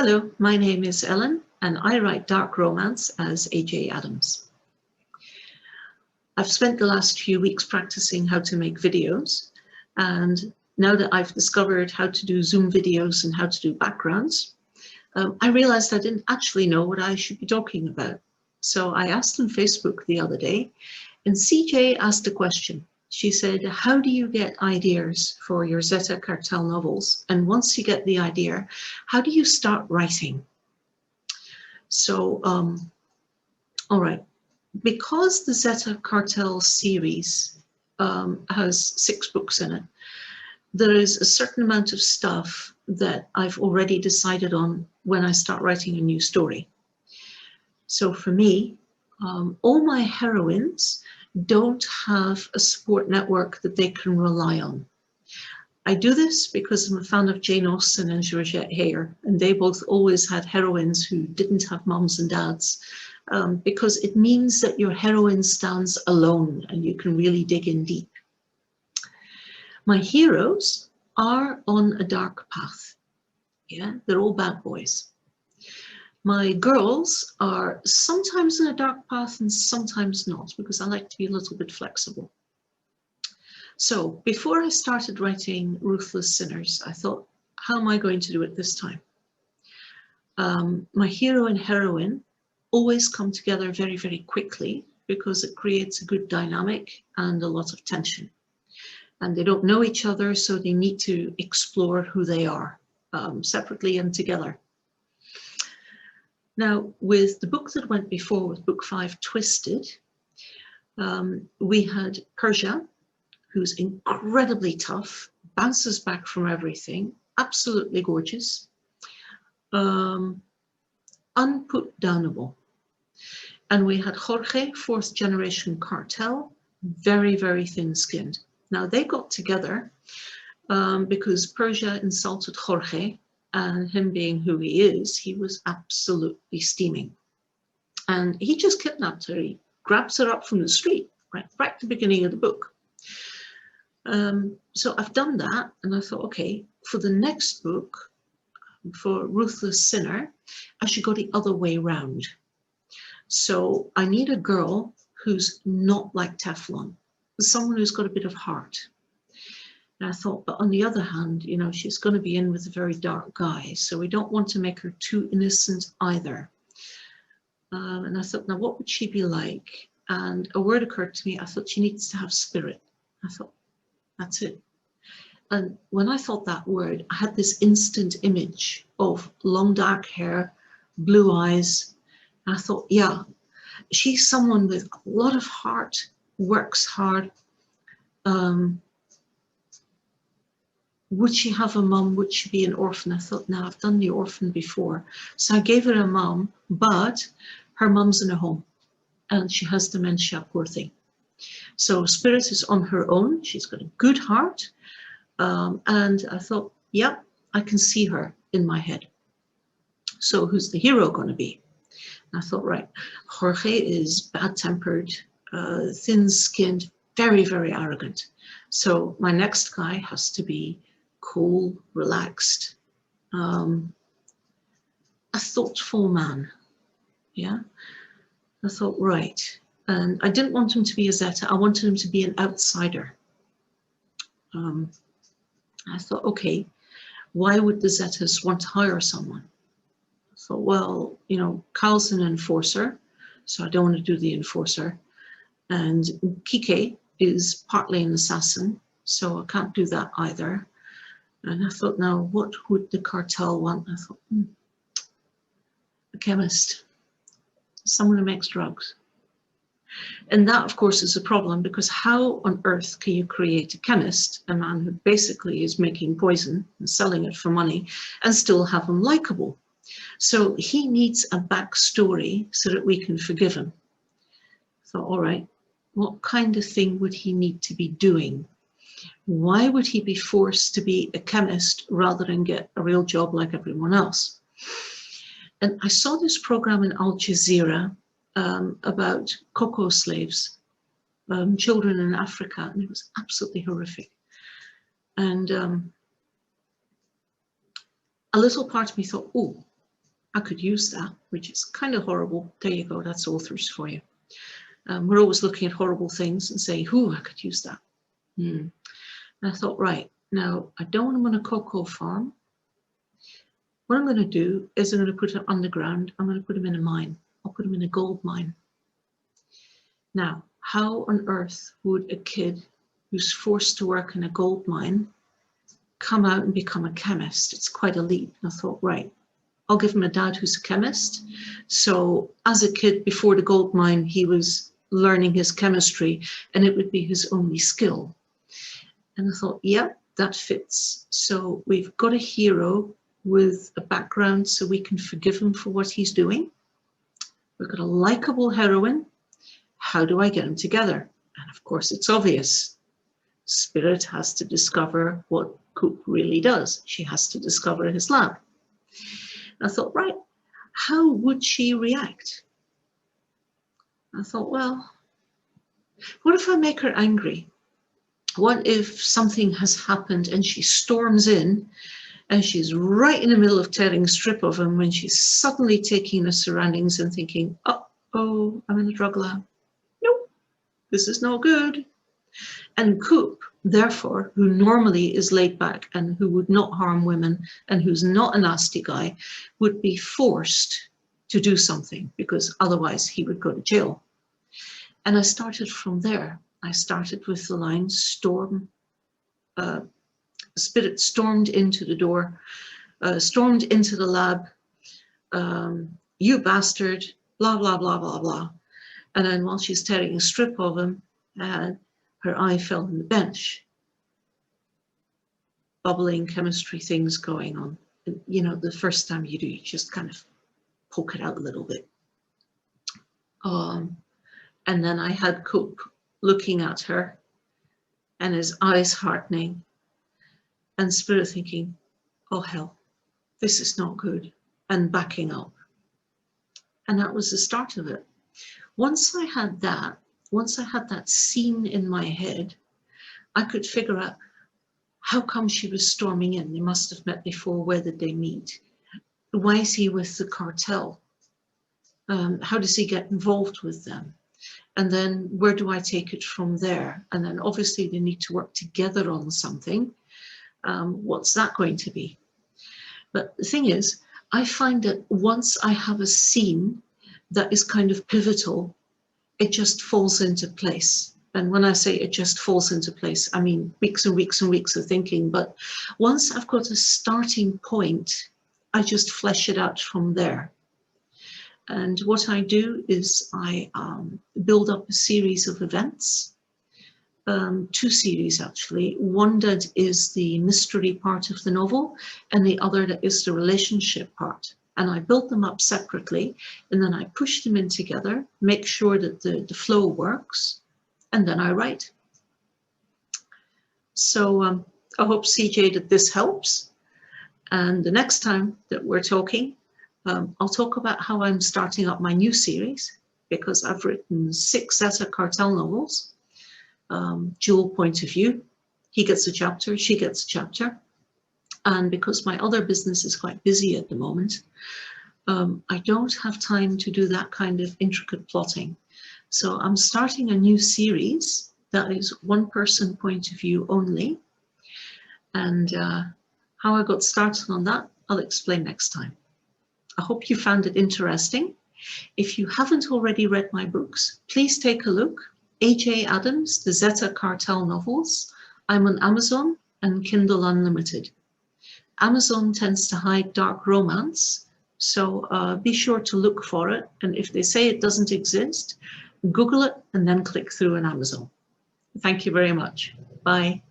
Hello, my name is Ellen and I write dark romance as AJ Adams. I've spent the last few weeks practicing how to make videos, and now that I've discovered how to do Zoom videos and how to do backgrounds, I realized I didn't actually know what I should be talking about. So I asked on Facebook the other day, and CJ asked a question. She said, how do you get ideas for your Zeta Cartel novels? And once you get the idea, how do you start writing? So, all right, because the Zeta Cartel series has 6 books in it, there is a certain amount of stuff that I've already decided on when I start writing a new story. So for me, all my heroines don't have a support network that they can rely on. I do this because I'm a fan of Jane Austen and Georgette Heyer, and they both always had heroines who didn't have mums and dads, because it means that your heroine stands alone and you can really dig in deep. My heroes are on a dark path. Yeah, they're all bad boys. My girls are sometimes in a dark path and sometimes not, because I like to be a little bit flexible. So before I started writing Ruthless Sinners, I thought, how am I going to do it this time? My hero and heroine always come together very, very quickly because it creates a good dynamic and a lot of tension. And they don't know each other, so they need to explore who they are, separately and together. Now, with the book that went before, with book 5, Twisted, we had Persia, who's incredibly tough, bounces back from everything, absolutely gorgeous, unputdownable. And we had Jorge, 4th generation cartel, very, very thin-skinned. Now, they got together because Persia insulted Jorge, and him being who he is, he was absolutely steaming. And he just kidnapped her. He grabs her up from the street, right at the beginning of the book. So I've done that, and I thought, okay, for the next book, for Ruthless Sinner, I should go the other way round. So I need a girl who's not like Teflon, someone who's got a bit of heart. And I thought, but on the other hand, you know, she's going to be in with a very dark guy, so we don't want to make her too innocent either. And I thought, now what would she be like? And a word occurred to me. I thought she needs to have spirit. I thought, that's it. And when I thought that word, I had this instant image of long dark hair, blue eyes. And I thought, yeah, she's someone with a lot of heart, works hard. Would she have a mum? Would she be an orphan? I thought, no, I've done the orphan before. So I gave her a mum, but her mum's in a home and she has dementia, poor thing. So Spirit is on her own. She's got a good heart. And I thought, yeah, I can see her in my head. So who's the hero going to be? And I thought, right, Jorge is bad-tempered, thin-skinned, very, very arrogant. So my next guy has to be cool, relaxed, a thoughtful man. Yeah, I thought, right. And I didn't want him to be a Zeta. I wanted him to be an outsider. I thought, okay, why would the Zetas want to hire someone? I thought, well, you know, Kyle's an enforcer, so I don't want to do the enforcer. And Kike is partly an assassin, so I can't do that either. And I thought, now, what would the cartel want? I thought, a chemist, someone who makes drugs. And that, of course, is a problem, because how on earth can you create a chemist, a man who basically is making poison and selling it for money, and still have him likable? So he needs a backstory so that we can forgive him. I thought, all right, what kind of thing would he need to be doing? Why would he be forced to be a chemist rather than get a real job like everyone else? And I saw this program in Al Jazeera about cocoa slaves, children in Africa, and it was absolutely horrific. And a little part of me thought, oh, I could use that, which is kind of horrible. There you go, that's authors for you. We're always looking at horrible things and saying, "Ooh, I could use that." And I thought, right, now I don't want them on a cocoa farm. What I'm going to do is I'm going to put them underground. I'm going to put them in a mine. I'll put them in a gold mine. Now, how on earth would a kid who's forced to work in a gold mine come out and become a chemist? It's quite a leap. And I thought, right, I'll give him a dad who's a chemist. So as a kid before the gold mine, he was learning his chemistry and it would be his only skill. And I thought, yeah, that fits. So we've got a hero with a background so we can forgive him for what he's doing. We've got a likable heroine. How do I get them together? And of course, it's obvious. Spirit has to discover what Coop really does. She has to discover his lab. I thought, right, how would she react? I thought, well, what if I make her angry? What if something has happened and she storms in and she's right in the middle of tearing a strip of him when she's suddenly taking the surroundings and thinking, oh, I'm in the drug lab. Nope, this is no good. And Coop, therefore, who normally is laid back and who would not harm women and who's not a nasty guy, would be forced to do something because otherwise he would go to jail. And I started from there. I started with the line, Spirit stormed into the door, stormed into the lab, you bastard, blah, blah, blah, blah, blah. And then while she's tearing a strip of him, her eye fell on the bench. Bubbling chemistry things going on. And, you know, the first time you do, you just kind of poke it out a little bit. And then I had Coop looking at her and his eyes hardening and Spirit thinking, oh hell, this is not good, and backing up. And that was the start of it. Once I had that scene in my head, I could figure out how come she was storming in. They must have met before. Where did they meet? Why is he with the cartel? How does he get involved with them? And then where do I take it from there? And then obviously they need to work together on something. What's that going to be? But the thing is, I find that once I have a scene that is kind of pivotal, it just falls into place. And when I say it just falls into place, I mean weeks and weeks and weeks of thinking. But once I've got a starting point, I just flesh it out from there. And what I do is I build up a series of events, 2 series actually. One that is the mystery part of the novel and the other that is the relationship part. And I build them up separately and then I push them in together, make sure that the flow works, and then I write. So I hope, CJ, that this helps. And the next time that we're talking, I'll talk about how I'm starting up my new series, because I've written 6 Zeta Cartel novels, dual point of view. He gets a chapter, she gets a chapter. And because my other business is quite busy at the moment, I don't have time to do that kind of intricate plotting. So I'm starting a new series that is 1-person point of view only. And how I got started on that, I'll explain next time. I hope you found it interesting. If you haven't already read my books, please take a look. A.J. Adams, the Zeta Cartel novels. I'm on Amazon and Kindle Unlimited. Amazon tends to hide dark romance, so be sure to look for it. And if they say it doesn't exist, Google it and then click through on Amazon. Thank you very much. Bye.